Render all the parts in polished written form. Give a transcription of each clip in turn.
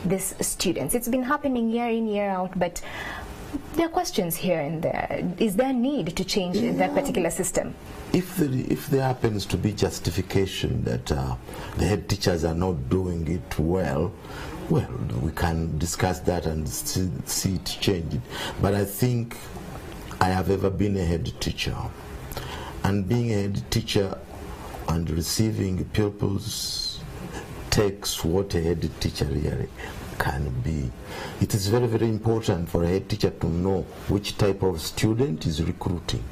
these students? It's been happening year in, year out, but there are questions here and there. Is there a need to change that particular system? If there happens to be justification that the head teachers are not doing it well, we can discuss that and see it change. But I think I have ever been a head teacher, and being a head teacher and receiving pupils takes what a head teacher really can be. It is very, very important for a head teacher to know which type of student is recruiting,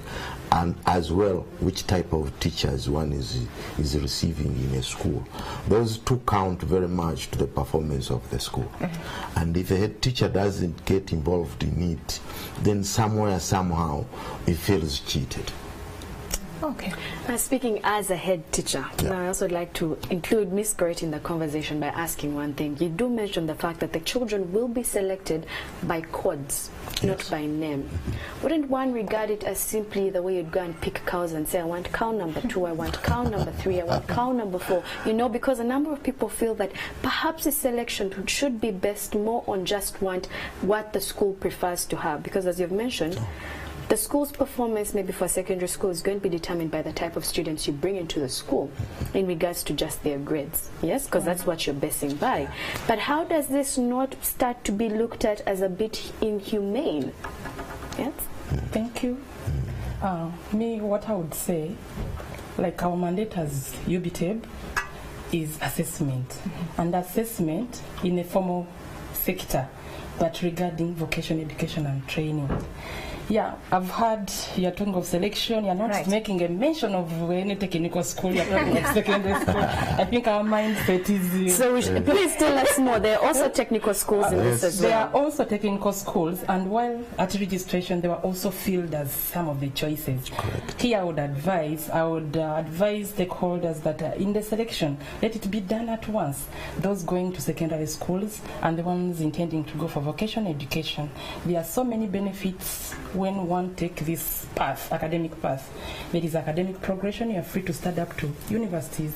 and as well which type of teachers one is receiving in a school. Those two count very much to the performance of the school. And if a head teacher doesn't get involved in it, then somewhere, somehow, he feels cheated. Okay. Speaking as a head teacher, I also would like to include Ms. Goret in the conversation by asking one thing. You do mention the fact that the children will be selected by codes, not by name. Wouldn't one regard it as simply the way you'd go and pick cows and say, I want cow number 2, I want cow number 3, I want cow number 4, you know, because a number of people feel that perhaps the selection should be based more on just what the school prefers to have, because as you've mentioned, the school's performance, maybe for secondary school, is going to be determined by the type of students you bring into the school in regards to just their grades. Yes, because that's what you're basing by. But how does this not start to be looked at as a bit inhumane? Yes? Thank you. Me, what I would say, like our mandate as UBTEB is assessment. And assessment in a formal sector, but regarding vocational education and training. Yeah, I've heard you're talking of selection, you're not making a mention of any technical school, you're talking of secondary school. I think our mindset is... So please tell us more. There are also technical schools in this as well. There are also technical schools, and while at registration, they were also filled as some of the choices. Correct. Here I would advise stakeholders that in the selection, let it be done at once. Those going to secondary schools and the ones intending to go for vocational education. There are so many benefits when one takes this path, academic path. There is academic progression, you are free to start up to universities.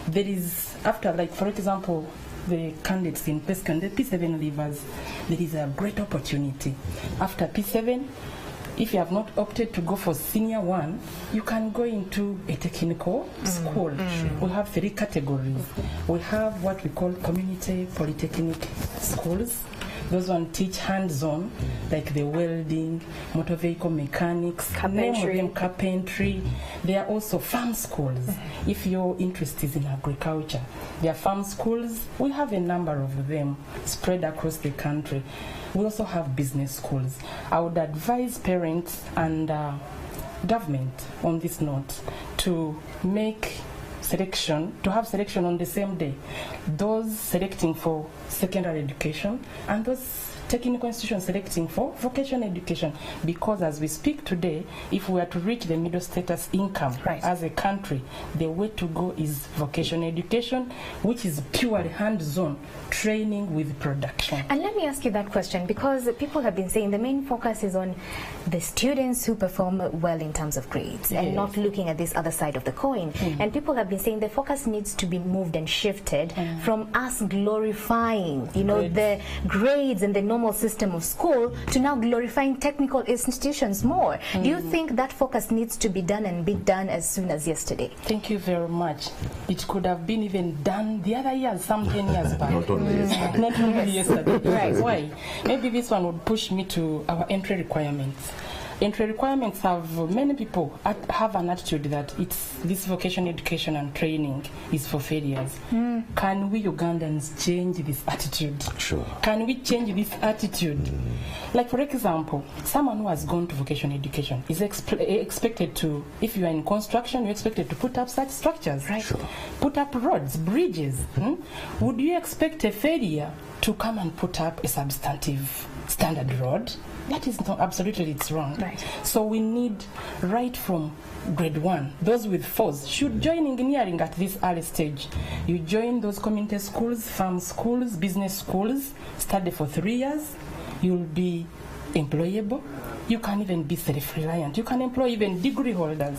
There is, after, like for example, the candidates in PESCAN, the P7 leavers, there is a great opportunity. After P7, if you have not opted to go for senior 1, you can go into a technical school. We have 3 categories. We have what we call community polytechnic schools. Those one teach hands-on, like the welding, motor vehicle mechanics, carpentry. There are also farm schools. If your interest is in agriculture, there are farm schools. We have a number of them spread across the country. We also have business schools. I would advise parents and government on this note to make selection, to have selection on the same day. Those selecting for secondary education and those technical institutions selecting for vocational education, because as we speak today, if we are to reach the middle status income as a country, the way to go is vocational education, which is purely hands-on training with production. And let me ask you that question, because people have been saying the main focus is on the students who perform well in terms of grades and not looking at this other side of the coin. And people have been saying the focus needs to be moved and shifted from us glorifying, you know, the grades and the normal system of school to now glorifying technical institutions more. Do you think that focus needs to be done and be done as soon as yesterday? Thank you very much. It could have been even done the other years, some 10 years back. Not only yesterday. Not only yesterday. Why? Maybe this one would push me to our entry requirements. Entry requirements have, many people have an attitude that it's this vocational education and training is for failures. Can we Ugandans change this attitude? Sure. Can we change this attitude? Like for example, someone who has gone to vocational education is expected to, if you are in construction, you're expected to put up such structures, right? Sure. Put up roads, bridges. Would you expect a failure to come and put up a substantive standard road? That is not, absolutely, it's wrong. Right. So we need, right from grade 1, those with 4s should join engineering at this early stage. You join those community schools, farm schools, business schools, study for 3 years, you'll be employable. You can even be self-reliant. You can employ even degree holders.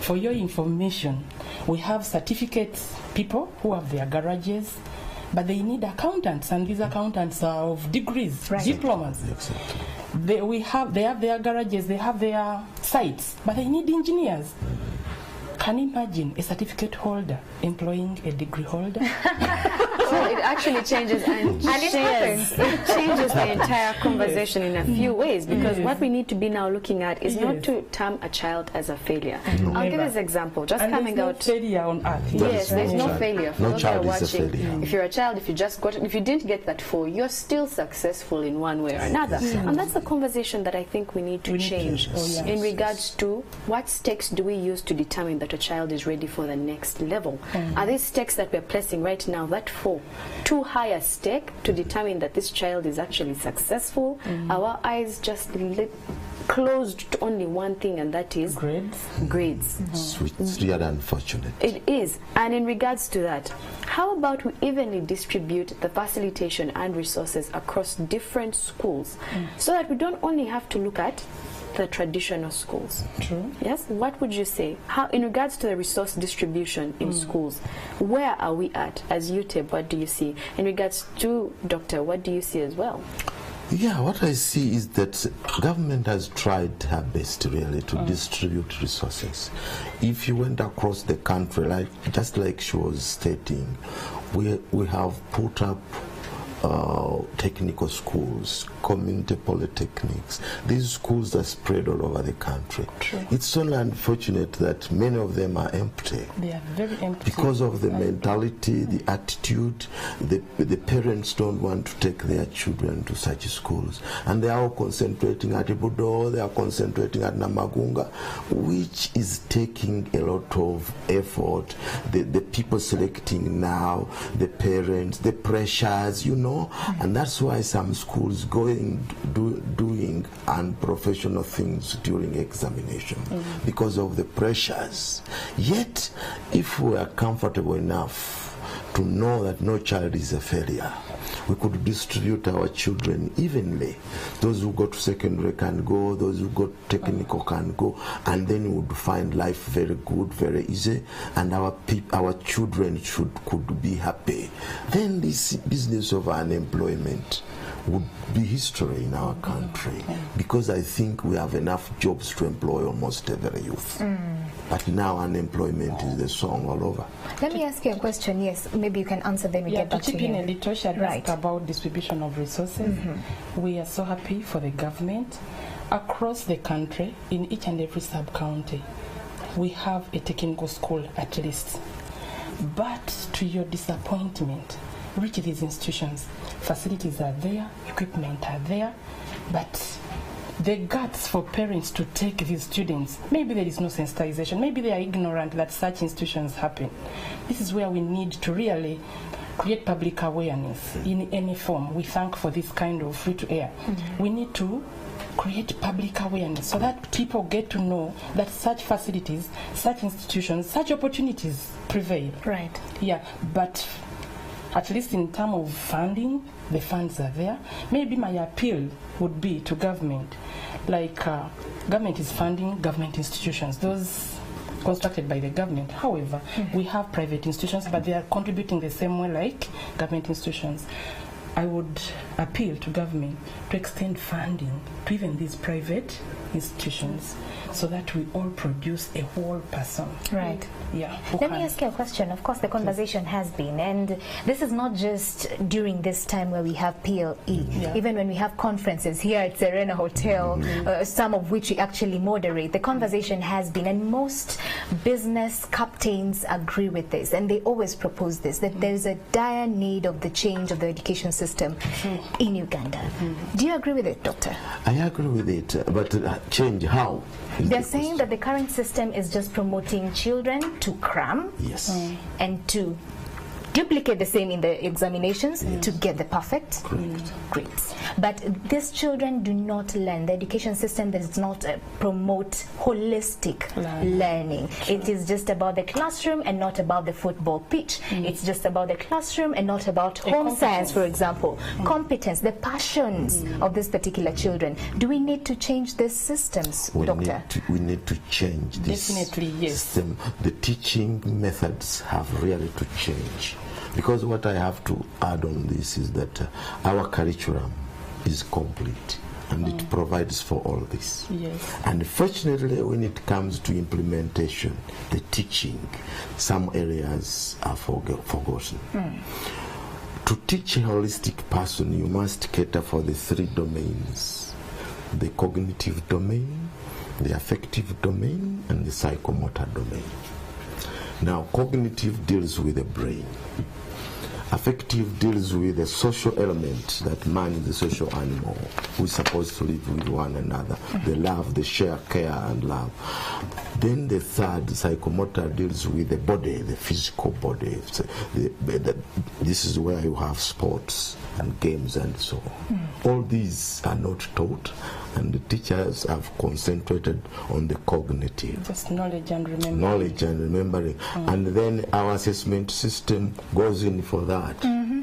For your information, we have certificate people who have their garages, but they need accountants, and these accountants are of degrees, diplomas. Exactly. They have their garages, they have their sites, but they need engineers. Can you imagine a certificate holder employing a degree holder? So it actually changes and it changes the entire conversation in a few ways, because what we need to be now looking at is not to term a child as a failure. I'll give us an example. Just and coming there's out. No failure on earth. Yes, there's no failure. For No those who are child is a watching, failure. if you're a child, if you didn't get that 4, you're still successful in one way or another. And that's the conversation that I think we need to change in regards to what stakes do we use to determine that a child is ready for the next level. Are these stakes that we're placing right now, that 4, too high a stake to determine that this child is actually successful? Our eyes just closed to only one thing, and that is grades. It's really unfortunate. It is. And in regards to that, how about we evenly distribute the facilitation and resources across different schools so that we don't only have to look at the traditional schools? True. Yes. What would you say? How, in regards to the resource distribution in schools, where are we at as UTEB? What do you see? In regards to Doctor, what do you see as well? Yeah, what I see is that government has tried her best really to distribute resources. If you went across the country, just like she was stating, we have put up technical schools, community polytechnics. These schools are spread all over the country. True. It's only unfortunate that many of them are empty. They are very empty. Because of the mentality, the attitude, the parents don't want to take their children to such schools. And they are all concentrating at Ibudo, they are concentrating at Namagunga, which is taking a lot of effort. The people selecting now, the parents, the pressures, you know, and that's why some schools doing unprofessional things during examination because of the pressures. Yet, if we are comfortable enough to know that no child is a failure, we could distribute our children evenly. Those who go to secondary can go, those who go technical can go, and then we would find life very good, very easy, and our children could be happy. Then this business of unemployment would be history in our country, because I think we have enough jobs to employ almost every youth. But now unemployment is the song all over. Let me ask you a question. Yes, maybe you can answer, then we get back to him. To little, she had asked about distribution of resources. We are so happy for the government. Across the country, in each and every sub-county, we have a technical school at least. But to your disappointment, reach these institutions, facilities are there, equipment are there, but the guts for parents to take these students, maybe there is no sensitization, maybe they are ignorant that such institutions happen. This is where we need to really create public awareness in any form. We thank for this kind of free-to-air. We need to create public awareness so that people get to know that such facilities, such institutions, such opportunities prevail. Right. Yeah, but at least in terms of funding, the funds are there. Maybe my appeal would be to government, like government is funding government institutions, those constructed by the government. However, we have private institutions, but they are contributing the same way like government institutions. I would appeal to government to extend funding to even these private institutions so that we all produce a whole person. Right. Yeah. Let me ask you a question. Of course, the conversation has been, and this is not just during this time where we have PLE. Even when we have conferences here at Serena Hotel, some of which we actually moderate, the conversation has been, and most business captains agree with this, and they always propose this, that there is a dire need of the change of the education system in Uganda. Do you agree with it, Doctor? I agree with it, but change how? They're saying that the current system is just promoting children to cram and to duplicate the same in the examinations to get the perfect grades. But these children do not learn. The education system does not promote holistic learning. It is just about the classroom and not about the football pitch. It's just about the classroom and not about home science, for example. Competence, the passions of these particular children. Do we need to change these systems, Doctor? We need to change this system. The teaching methods have really to change. Because what I have to add on this is that our curriculum is complete and it provides for all this. Yes. And fortunately, when it comes to implementation, the teaching, some areas are forgotten. To teach a holistic person, you must cater for the 3 domains: the cognitive domain, the affective domain, and the psychomotor domain. Now, cognitive deals with the brain. Affective deals with the social element, that man is a social animal who is supposed to live with one another. The love, the share, care, and love. Then the third, psychomotor, deals with the body, the physical body. So this is where you have sports and games and so on. All these are not taught, and the teachers have concentrated on the cognitive. Just knowledge and remembering. Knowledge and remembering. And then our assessment system goes in for that.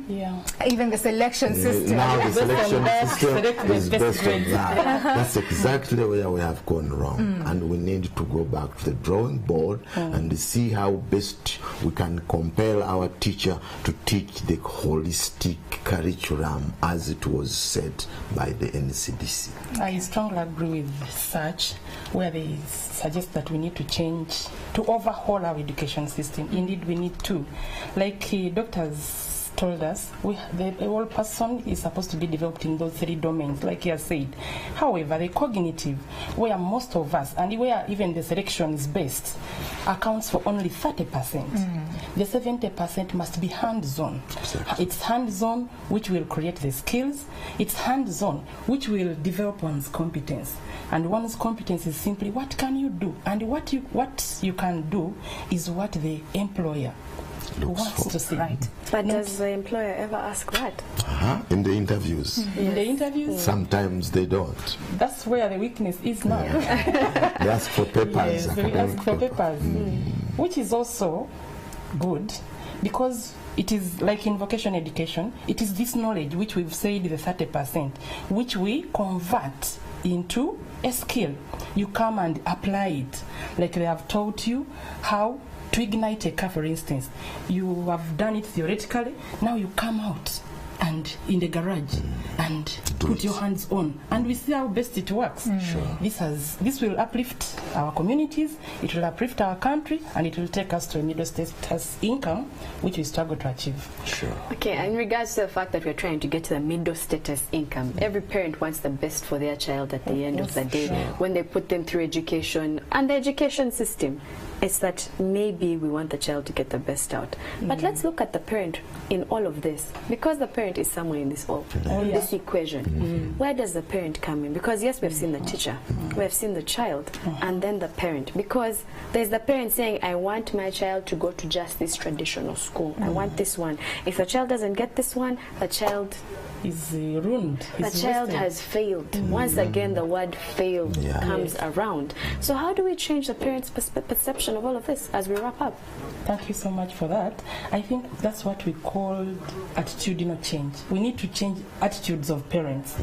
Yeah. Even the selection system. Now the selection system is best based on grades. that. That's exactly where we have gone wrong. And we need to go back to the drawing board and see how best we can compel our teacher to teach the holistic curriculum as it was set by the NCDC. I strongly agree with such, where they suggest that we need to change, to overhaul our education system. Indeed, we need to. Like doctors told us, the whole person is supposed to be developed in those 3 domains, like he has said. However, the cognitive, where most of us, and where even the selection is based, accounts for only 30%. The 70% must be hands-on. Exactly. It's hands-on which will create the skills. It's hands-on which will develop one's competence. And one's competence is simply what can you do, and what you can do is what the employer wants to see. Right. But does the employer ever ask that? In the interviews. In the interviews, Sometimes they don't. that's where the weakness is now. They ask for papers. Yes, we ask for papers, which is also good, because it is like in vocational education, it is this knowledge which we've said the 30%, which we convert into a skill. You come and apply it. Like they have taught you how to ignite a car, for instance. You have done it theoretically, now you come out and in the garage and put your hands on, and we see how best it works. This will uplift our communities, it will uplift our country, and it will take us to a middle status income which we struggle to achieve. Okay, in regards to the fact that we're trying to get to the middle status income, every parent wants the best for their child at the end of the day. When they put them through education and the education system, it's that maybe we want the child to get the best out. But let's look at the parent in all of this, because the parent is somewhere in this this equation. Where does the parent come in? Because yes, we've seen the teacher, we've seen the child, and then the parent. Because there's the parent saying, I want my child to go to just this traditional school. I want this one. If the child doesn't get this one, the child is ruined. The child has failed. Once again, the word failed comes around. So how do we change the parents' perception of all of this as we wrap up? Thank you so much for that. I think that's what we call attitudinal change. We need to change attitudes of parents.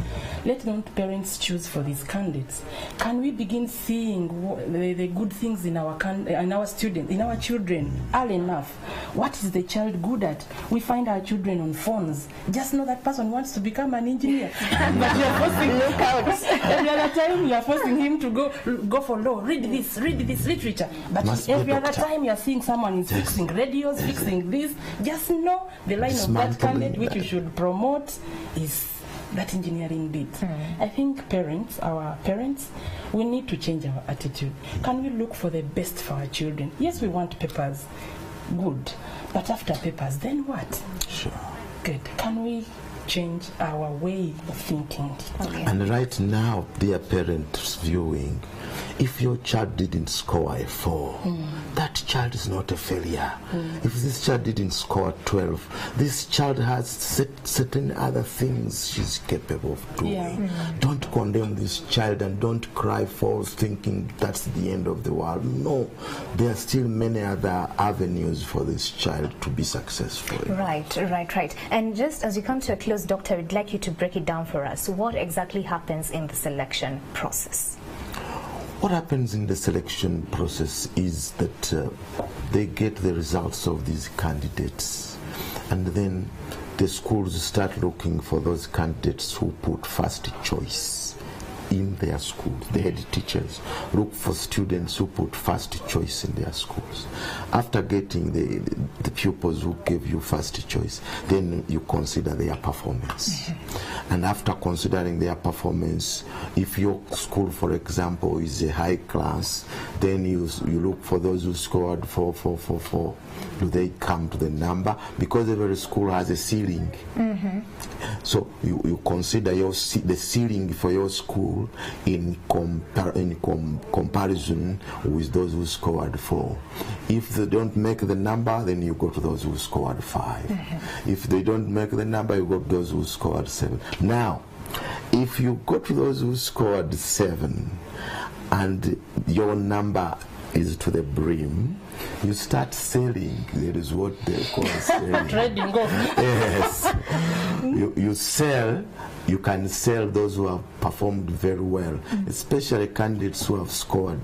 Let not parents choose for these candidates. Can we begin seeing the good things in our students, in our children early enough? What is the child good at? We find our children on phones. Just know that person wants to become an engineer, but you are forcing look out. Every other time you are forcing him to go for law. Read this literature. But every other time you are seeing someone is fixing radios, fixing this. Just know the line of that candidate which you should promote is that engineering bit. I think our parents, we need to change our attitude. Can we look for the best for our children? Yes, we want papers, good, but after papers, then what? Good. Can we change our way of thinking? And right now, dear parents viewing, if your child didn't score a 4, that child is not a failure. If this child didn't score 12, this child has certain other things she's capable of doing. Don't condemn this child and don't cry false thinking that's the end of the world. No, there are still many other avenues for this child to be successful. Right. And just as we come to a close, Doctor, I'd like you to break it down for us. What exactly happens in the selection process? What happens in the selection process is that they get the results of these candidates. And then the schools start looking for those candidates who put first choice in their schools. The head teachers look for students who put first choice in their schools. After getting the pupils who gave you first choice, then you consider their performance. And after considering their performance, if your school, for example, is a high class, then you look for those who scored 4. Do they come to the number? Because every school has a ceiling. So you consider the ceiling for your school in comparison with those who scored 4. If they don't make the number, then you go to those who scored 5. If they don't make the number, you go to those who scored 7. Now, if you go to those who scored 7 and your number is to the brim, you start selling. That is what they call selling. Trading off. Yes. You sell. You can sell those who have performed very well, especially candidates who have scored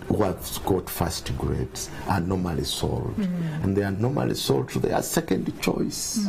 first grades are normally sold, and they are normally sold to their second choice.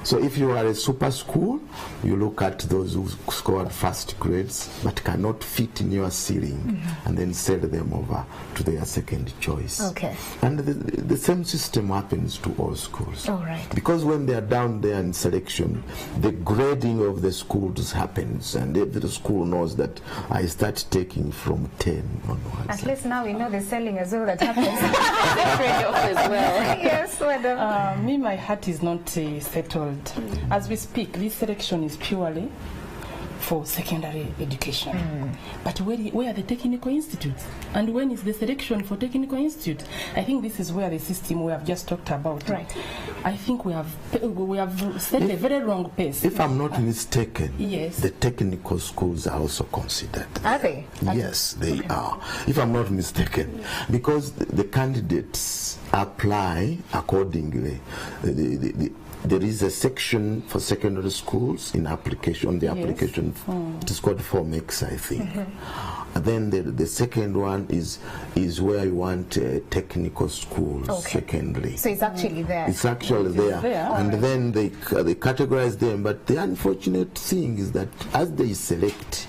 So if you are a super school, you look at those who scored first grades but cannot fit in your ceiling, and then sell them over to their second choice. Okay. And the same system happens to all schools. All right. Because when they are down there in selection, the grading of the schools happens, and every school knows that I start taking from 10 onwards. At least now we know the selling as well that happens. As well. Yes, madam. Me, my heart is not settled. As we speak, this selection is purely for secondary education. But where are the technical institutes? And when is the selection for technical institute? I think this is where the system we have just talked about. Right. I think we have set a very wrong pace. If I'm not mistaken, yes, the technical schools are also considered. Are they? Yes, they are. If I'm not mistaken, because the candidates apply accordingly. There is a section for secondary schools in application. The application, it is called Form X, I think. And then the second one is where you want technical schools, secondary. So it's actually there. It's actually there. And then they categorize them. But the unfortunate thing is that as they select,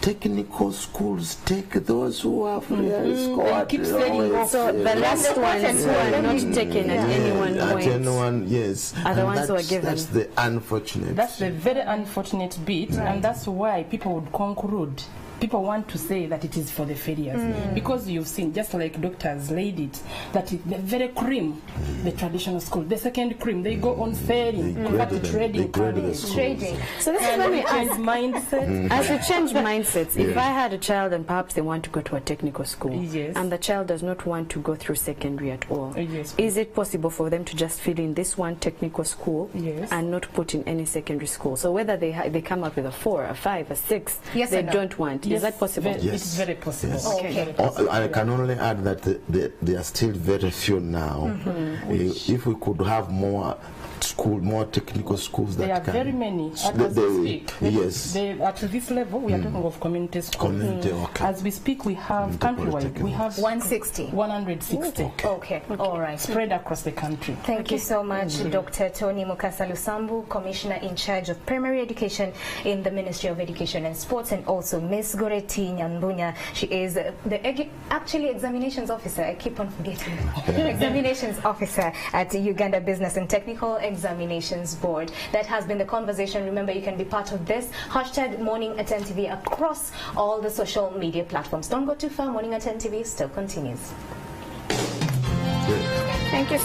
technical schools take those who have really scored. Keep saying so the last ones who are not taken at any one point. At anyone, yes. Are the ones who are given. That's the unfortunate. That's the very unfortunate bit, and that's why people would conclude. People want to say that it is for the failures because you've seen, just like doctors laid it, that the very cream, the traditional school, the second cream, they go on failing, trading. So this is when we change mindset. As we change mindsets, if I had a child and perhaps they want to go to a technical school, and the child does not want to go through secondary at all, is it possible for them to just fill in this one technical school and not put in any secondary school? So whether they come up with a 4, a 5, a 6, they don't want. Is that possible? Yes. It's very possible. Yes. Okay. I can only add that there are still very few now. If we could have more technical schools that there are can. Very many. As we speak, yes. At this level, we are talking of community schools. As we speak, we have countrywide. We have 160. 160. Okay. All right. Spread across the country. Thank you so much, Dr. Tony Mukasa Lusambu, Commissioner in charge of Primary Education in the Ministry of Education and Sports, and also Miss Goreti Nyambunya. She is actually examinations officer. I keep on forgetting. Examinations officer at the Uganda Business and Technical Examinations Board. That has been the conversation. Remember, you can be part of this. #Morning at 10 TV across all the social media platforms. Don't go too far. Morning at 10 TV still continues. Thank you.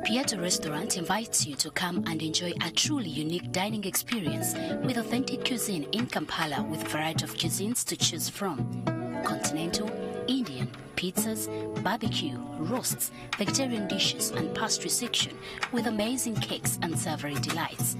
Pieta Restaurant invites you to come and enjoy a truly unique dining experience with authentic cuisine in Kampala with a variety of cuisines to choose from. Continental, Indian, pizzas, barbecue, roasts, vegetarian dishes and pastry section with amazing cakes and savory delights.